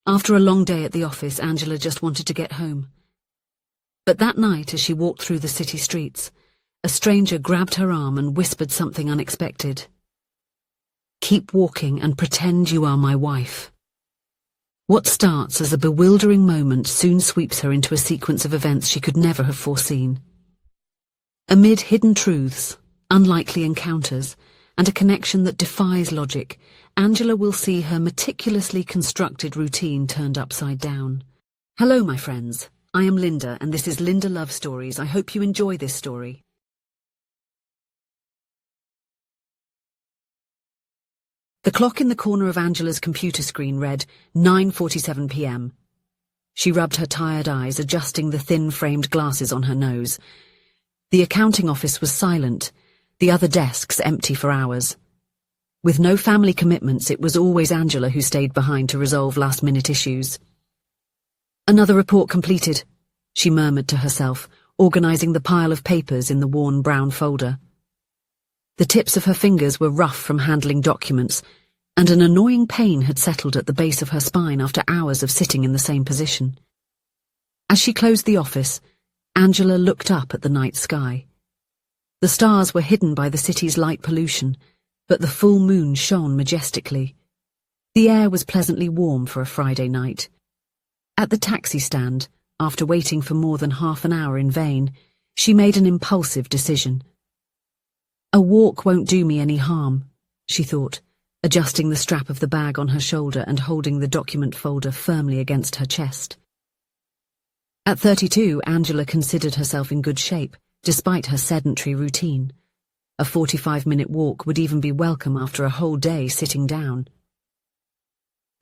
After a long day at the office, Angela just wanted to get home. But that night, as she walked through the city streets, a stranger grabbed her arm and whispered something unexpected. "Keep walking and pretend you are my wife." What starts as a bewildering moment soon sweeps her into a sequence of events she could never have foreseen. Amid hidden truths, unlikely encounters, and a connection that defies logic, Angela will see her meticulously constructed routine turned upside down. Hello, my friends. I am Linda, and this is Linda Love Stories. I hope you enjoy this story. The clock in the corner of Angela's computer screen read 9:47 p.m. She rubbed her tired eyes, adjusting the thin-framed glasses on her nose. The accounting office was silent, the other desks empty for hours. With no family commitments, it was always Angela who stayed behind to resolve last-minute issues. "Another report completed," she murmured to herself, organizing the pile of papers in the worn brown folder. The tips of her fingers were rough from handling documents, and an annoying pain had settled at the base of her spine after hours of sitting in the same position. As she closed the office, Angela looked up at the night sky. The stars were hidden by the city's light pollution, but the full moon shone majestically. The air was pleasantly warm for a Friday night. At the taxi stand, after waiting for more than half an hour in vain, she made an impulsive decision. "A walk won't do me any harm," she thought, adjusting the strap of the bag on her shoulder and holding the document folder firmly against her chest. At 32, Angela considered herself in good shape, despite her sedentary routine. A 45-minute walk would even be welcome after a whole day sitting down.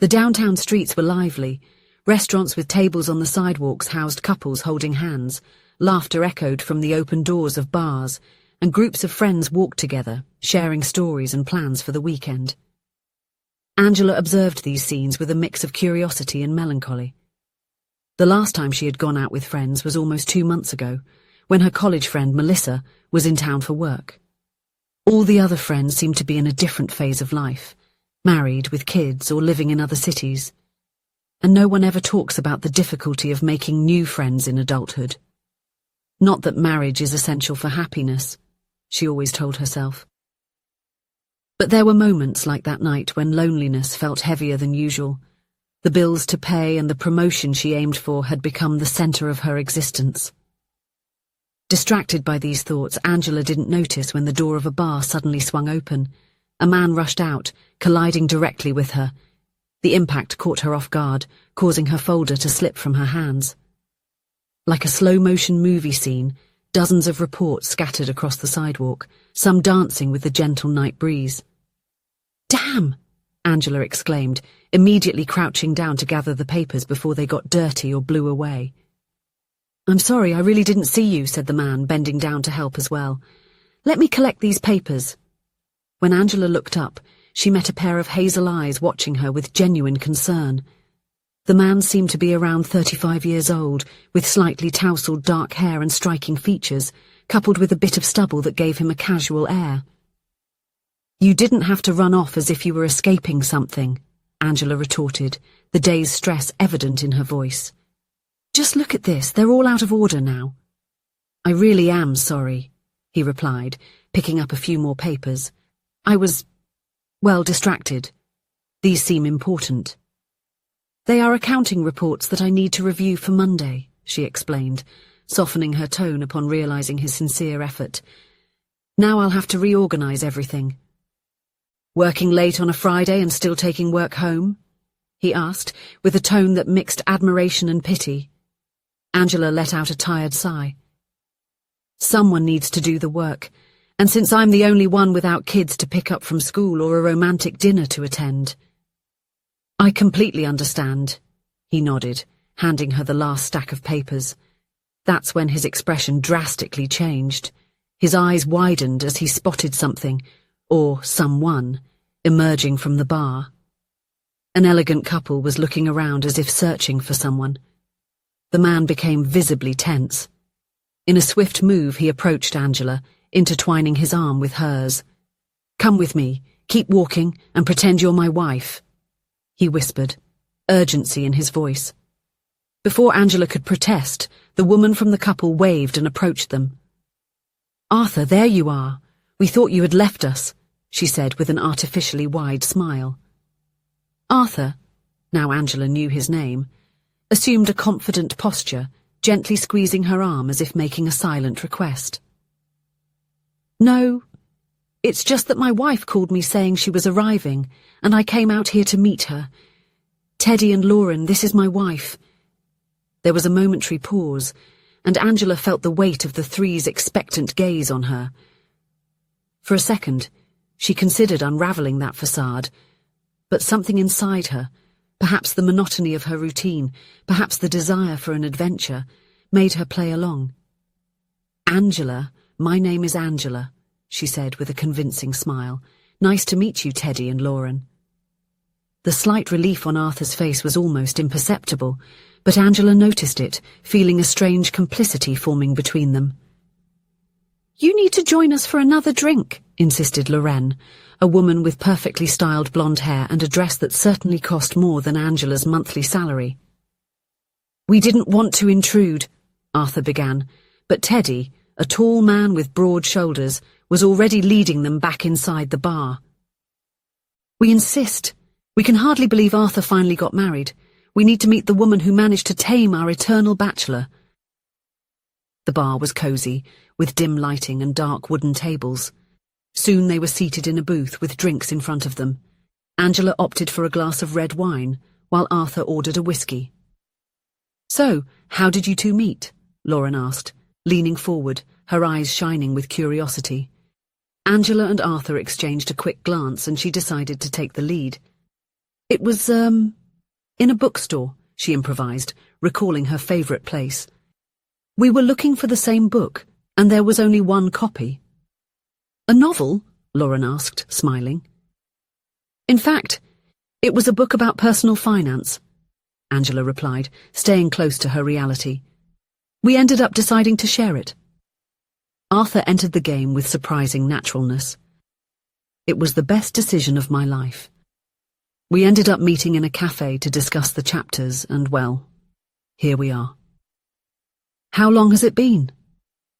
The downtown streets were lively. Restaurants with tables on the sidewalks housed couples holding hands, laughter echoed from the open doors of bars, and groups of friends walked together, sharing stories and plans for the weekend. Angela observed these scenes with a mix of curiosity and melancholy. The last time she had gone out with friends was almost 2 months ago, when her college friend Melissa was in town for work. All the other friends seemed to be in a different phase of life, married, with kids, or living in other cities. And no one ever talks about the difficulty of making new friends in adulthood. Not that marriage is essential for happiness, she always told herself. But there were moments like that night when loneliness felt heavier than usual. The bills to pay and the promotion she aimed for had become the center of her existence. Distracted by these thoughts, Angela didn't notice when the door of a bar suddenly swung open. A man rushed out, colliding directly with her. The impact caught her off guard, causing her folder to slip from her hands. Like a slow-motion movie scene, dozens of reports scattered across the sidewalk, some dancing with the gentle night breeze. "Damn!" Angela exclaimed, immediately crouching down to gather the papers before they got dirty or blew away. "I'm sorry, I really didn't see you," said the man, bending down to help as well. "Let me collect these papers." When Angela looked up, she met a pair of hazel eyes watching her with genuine concern. The man seemed to be around 35 years old, with slightly tousled dark hair and striking features, coupled with a bit of stubble that gave him a casual air. "You didn't have to run off as if you were escaping something," Angela retorted, the day's stress evident in her voice. "Just look at this, they're all out of order now." "I really am sorry," he replied, picking up a few more papers. "I was, distracted. These seem important." "They are accounting reports that I need to review for Monday," she explained, softening her tone upon realizing his sincere effort. "Now I'll have to reorganize everything." "Working late on a Friday and still taking work home?" he asked, with a tone that mixed admiration and pity. Angela let out a tired sigh. "Someone needs to do the work, and since I'm the only one without kids to pick up from school or a romantic dinner to attend—" "I completely understand," he nodded, handing her the last stack of papers. That's when his expression drastically changed. His eyes widened as he spotted something, or someone, emerging from the bar. An elegant couple was looking around as if searching for someone. The man became visibly tense. In a swift move, he approached Angela, intertwining his arm with hers. "Come with me, keep walking, and pretend you're my wife," he whispered, urgency in his voice. Before Angela could protest, the woman from the couple waved and approached them. "Arthur, there you are. We thought you had left us," she said with an artificially wide smile. Arthur, now Angela knew his name, assumed a confident posture, gently squeezing her arm as if making a silent request. "No, it's just that my wife called me saying she was arriving, and I came out here to meet her. Teddy and Lauren, this is my wife." There was a momentary pause, and Angela felt the weight of the three's expectant gaze on her. For a second, she considered unravelling that facade, but something inside her, perhaps the monotony of her routine, perhaps the desire for an adventure, made her play along. "Angela, my name is Angela," she said with a convincing smile. "Nice to meet you, Teddy and Lauren." The slight relief on Arthur's face was almost imperceptible, but Angela noticed it, feeling a strange complicity forming between them. "You need to join us for another drink," insisted Lorraine, a woman with perfectly styled blonde hair and a dress that certainly cost more than Angela's monthly salary. "We didn't want to intrude," Arthur began, but Teddy, a tall man with broad shoulders, was already leading them back inside the bar. "We insist. We can hardly believe Arthur finally got married. We need to meet the woman who managed to tame our eternal bachelor." The bar was cosy, with dim lighting and dark wooden tables. Soon they were seated in a booth with drinks in front of them. Angela opted for a glass of red wine, while Arthur ordered a whiskey. "So, how did you two meet?" Lauren asked, leaning forward, her eyes shining with curiosity. Angela and Arthur exchanged a quick glance and she decided to take the lead. "It was, in a bookstore," she improvised, recalling her favourite place. "We were looking for the same book, and there was only one copy." "A novel?" Lauren asked, smiling. "In fact, it was a book about personal finance," Angela replied, staying close to her reality. "We ended up deciding to share it." Arthur entered the game with surprising naturalness. "It was the best decision of my life. We ended up meeting in a cafe to discuss the chapters, and well, here we are." "How long has it been?"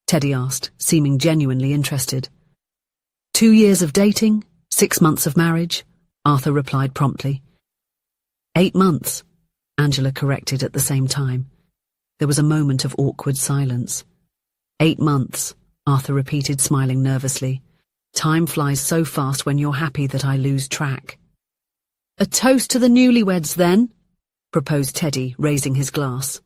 Teddy asked, seeming genuinely interested. 2 years of dating, 6 months of marriage," Arthur replied promptly. 8 months, Angela corrected at the same time. There was a moment of awkward silence. 8 months, Arthur repeated, smiling nervously. "Time flies so fast when you're happy that I lose track." "A toast to the newlyweds, then," proposed Teddy, raising his glass.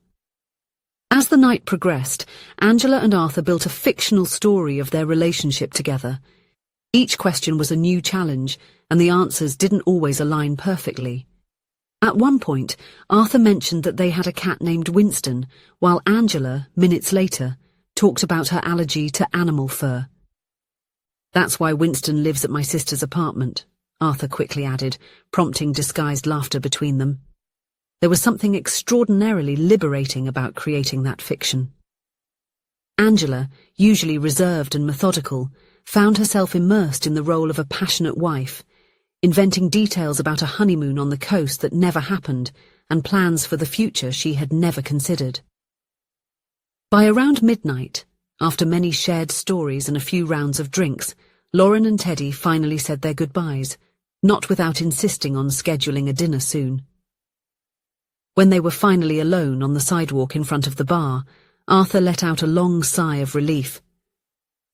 As the night progressed, Angela and Arthur built a fictional story of their relationship together. Each question was a new challenge, and the answers didn't always align perfectly. At one point, Arthur mentioned that they had a cat named Winston, while Angela, minutes later, talked about her allergy to animal fur. "That's why Winston lives at my sister's apartment," Arthur quickly added, prompting disguised laughter between them. There was something extraordinarily liberating about creating that fiction. Angela, usually reserved and methodical, found herself immersed in the role of a passionate wife, inventing details about a honeymoon on the coast that never happened and plans for the future she had never considered. By around midnight, after many shared stories and a few rounds of drinks, Lauren and Teddy finally said their goodbyes, not without insisting on scheduling a dinner soon. When they were finally alone on the sidewalk in front of the bar, Arthur let out a long sigh of relief.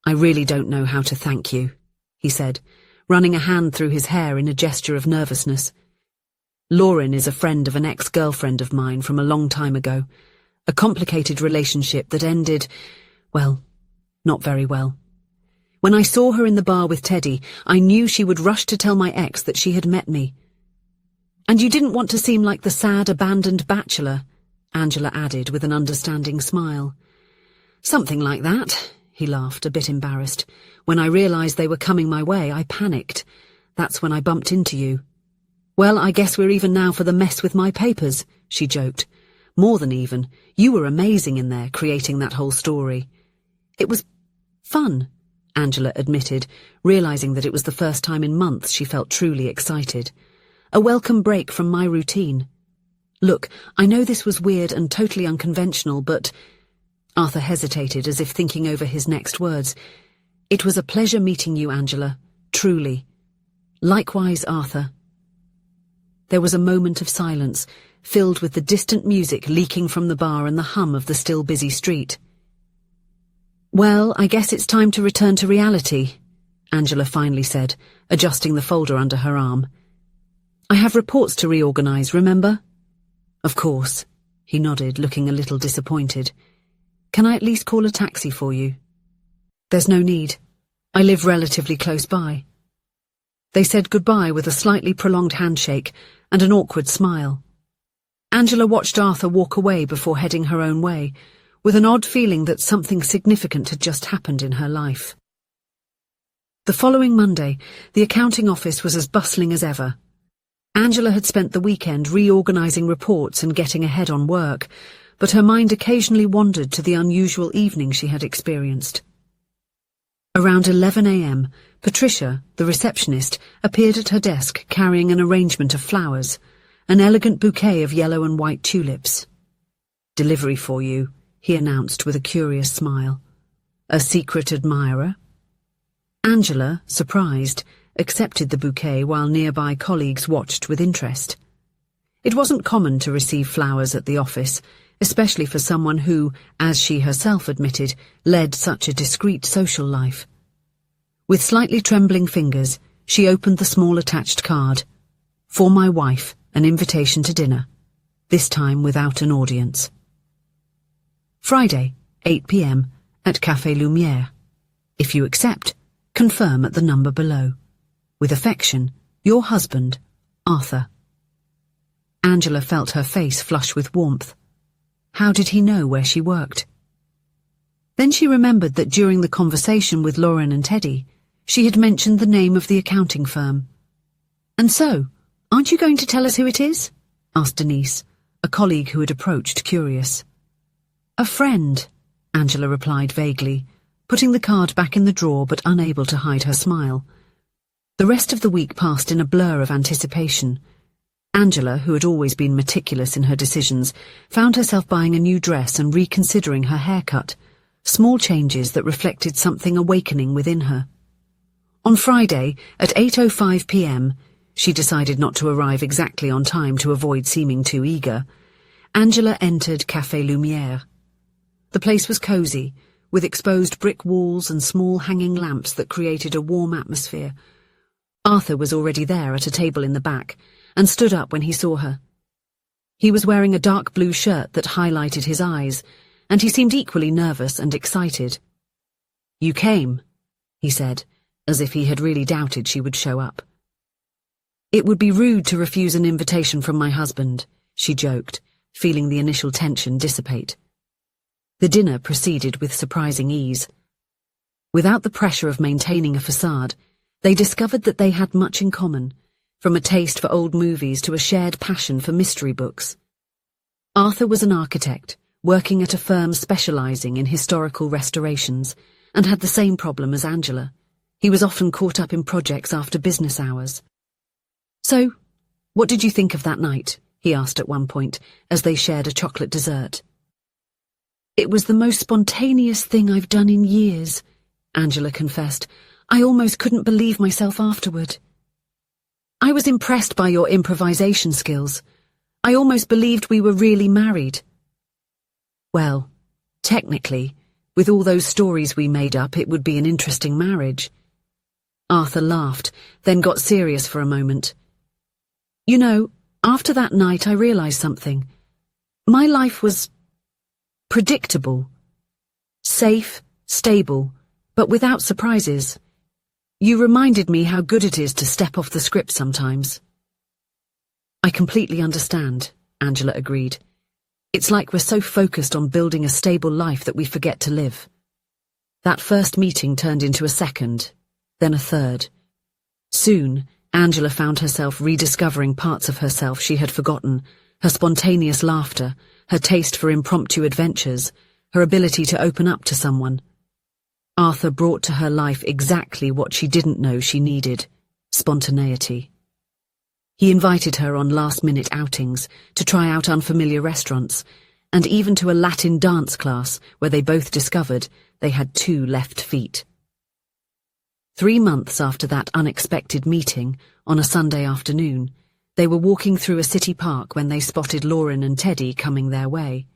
"I really don't know how to thank you," he said, running a hand through his hair in a gesture of nervousness. "Lauren is a friend of an ex-girlfriend of mine from a long time ago, a complicated relationship that ended, well, not very well. When I saw her in the bar with Teddy, I knew she would rush to tell my ex that she had met me. And you didn't want to seem like the sad, abandoned bachelor," Angela added with an understanding smile. "Something like that," he laughed, a bit embarrassed. "When I realised they were coming my way, I panicked. That's when I bumped into you." "Well, I guess we're even now for the mess with my papers," she joked. "More than even. You were amazing in there, creating that whole story." "It was fun," Angela admitted, realising that it was the first time in months she felt truly excited. "A welcome break from my routine." Look, I know this was weird and totally unconventional, but... Arthur hesitated as if thinking over his next words. It was a pleasure meeting you, Angela. Truly. Likewise, Arthur. There was a moment of silence, filled with the distant music leaking from the bar and the hum of the still busy street. Well, I guess it's time to return to reality, Angela finally said, adjusting the folder under her arm. I have reports to reorganize, remember? Of course, he nodded, looking a little disappointed. Can I at least call a taxi for you? There's no need. I live relatively close by. They said goodbye with a slightly prolonged handshake and an awkward smile. Angela watched Arthur walk away before heading her own way, with an odd feeling that something significant had just happened in her life. The following Monday, the accounting office was as bustling as ever. Angela had spent the weekend reorganizing reports and getting ahead on work, but her mind occasionally wandered to the unusual evening she had experienced. Around 11 a.m., Patricia, the receptionist, appeared at her desk carrying an arrangement of flowers, an elegant bouquet of yellow and white tulips. Delivery for you, he announced with a curious smile. A secret admirer? Angela, surprised, accepted the bouquet while nearby colleagues watched with interest. It wasn't common to receive flowers at the office, especially for someone who, as she herself admitted, led such a discreet social life. With slightly trembling fingers, she opened the small attached card. For my wife, an invitation to dinner, this time without an audience. Friday, 8 p.m, at Café Lumière. If you accept, confirm at the number below. With affection, your husband, Arthur. Angela felt her face flush with warmth. How did he know where she worked? Then she remembered that during the conversation with Lauren and Teddy, she had mentioned the name of the accounting firm. And so, aren't you going to tell us who it is? Asked Denise, a colleague who had approached curious. A friend, Angela replied vaguely, putting the card back in the drawer but unable to hide her smile. The rest of the week passed in a blur of anticipation. Angela, who had always been meticulous in her decisions, found herself buying a new dress and reconsidering her haircut, small changes that reflected something awakening within her. On Friday, at 8:05 p.m, she decided not to arrive exactly on time to avoid seeming too eager, Angela entered Café Lumière. The place was cosy, with exposed brick walls and small hanging lamps that created a warm atmosphere. Arthur was already there at a table in the back, and stood up when he saw her. He was wearing a dark blue shirt that highlighted his eyes, and he seemed equally nervous and excited. You came, he said, as if he had really doubted she would show up. It would be rude to refuse an invitation from my husband, she joked, feeling the initial tension dissipate. The dinner proceeded with surprising ease. Without the pressure of maintaining a facade, they discovered that they had much in common, from a taste for old movies to a shared passion for mystery books. Arthur was an architect, working at a firm specializing in historical restorations, and had the same problem as Angela. He was often caught up in projects after business hours. So, what did you think of that night? He asked at one point, as they shared a chocolate dessert. It was the most spontaneous thing I've done in years, Angela confessed. I almost couldn't believe myself afterward. I was impressed by your improvisation skills. I almost believed we were really married. Well, technically, with all those stories we made up, it would be an interesting marriage. Arthur laughed, then got serious for a moment. You know, after that night I realized something. My life was predictable. Safe, stable, but without surprises. You reminded me how good it is to step off the script sometimes. I completely understand, Angela agreed. It's like we're so focused on building a stable life that we forget to live. That first meeting turned into a second, then a third. Soon, Angela found herself rediscovering parts of herself she had forgotten, her spontaneous laughter, her taste for impromptu adventures, her ability to open up to someone. Arthur brought to her life exactly what she didn't know she needed: spontaneity. He invited her on last-minute outings, to try out unfamiliar restaurants, and even to a Latin dance class where they both discovered they had 2 left feet. 3 months after that unexpected meeting, on a Sunday afternoon, they were walking through a city park when they spotted Lauren and Teddy coming their way.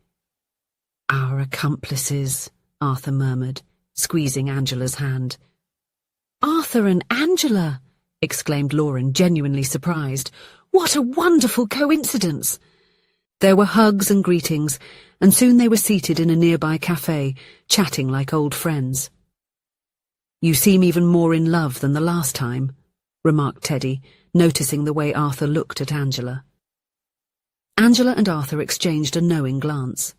"Our accomplices," Arthur murmured, squeezing Angela's hand. "Arthur and Angela!" exclaimed Lauren, genuinely surprised. "What a wonderful coincidence!" There were hugs and greetings, and soon they were seated in a nearby cafe, chatting like old friends. "You seem even more in love than the last time," remarked Teddy, noticing the way Arthur looked at Angela. Angela and Arthur exchanged a knowing glance.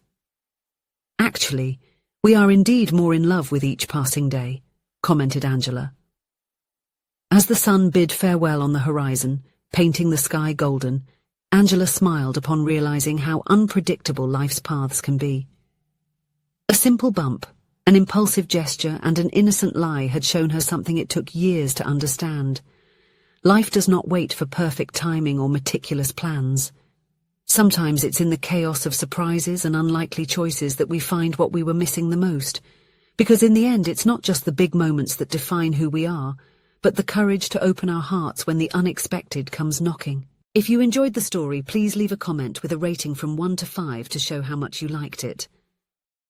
"Actually, we are indeed more in love with each passing day," commented Angela. As the sun bid farewell on the horizon, painting the sky golden, Angela smiled upon realizing how unpredictable life's paths can be. A simple bump, an impulsive gesture, and an innocent lie had shown her something it took years to understand. Life does not wait for perfect timing or meticulous plans. Sometimes it's in the chaos of surprises and unlikely choices that we find what we were missing the most, because in the end it's not just the big moments that define who we are, but the courage to open our hearts when the unexpected comes knocking. If you enjoyed the story, please leave a comment with a rating from 1 to 5 to show how much you liked it.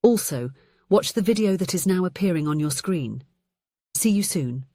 Also, watch the video that is now appearing on your screen. See you soon.